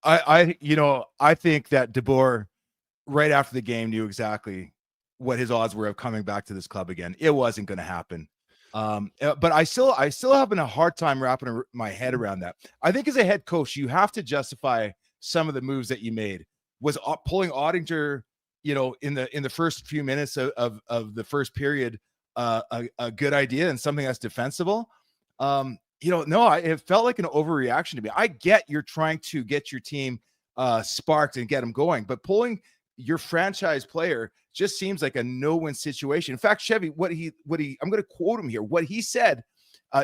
I think that DeBoer right after the game knew exactly what his odds were of coming back to this club again. It wasn't going to happen. But I still having a hard time wrapping my head around that. I think as a head coach, you have to justify some of the moves that you made. Was pulling Ottinger, in the first few minutes of the first period, a good idea and something that's defensible? No, it felt like an overreaction to me. I get you're trying to get your team sparked and get them going, but pulling your franchise player just seems like a no-win situation. In fact, Chevy, what he, I'm going to quote him here. What he said,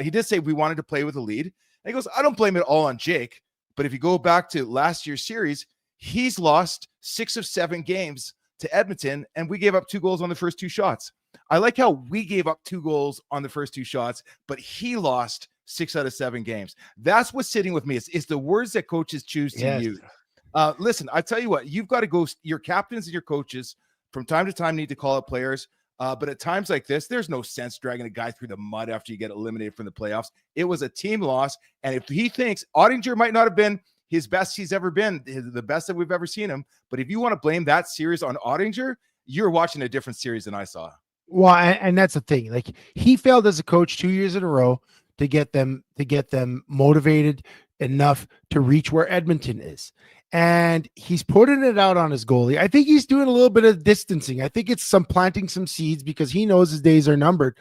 he did say we wanted to play with a lead. And he goes, I don't blame it all on Jake, but if you go back to last year's series, he's lost 6 of 7 games to Edmonton, and we gave up 2 goals on the first 2 shots. I like how we gave up 2 goals on the first 2 shots, but he lost 6 out of 7 games. That's what's sitting with me. It's the words that coaches choose to use. Listen, I tell you what, you've got to go. Your captains and your coaches from time to time need to call up players. But at times like this, there's no sense dragging a guy through the mud after you get eliminated from the playoffs. It was a team loss. And if he thinks Ottinger might not have been his best he's ever been, the best that we've ever seen him, but if you want to blame that series on Ottinger, you're watching a different series than I saw. Well, and that's the thing. Like, he failed as a coach 2 years in a row to get them motivated enough to reach where Edmonton is. And he's putting it out on his goalie. I think he's doing a little bit of distancing. I think it's planting some seeds because he knows his days are numbered.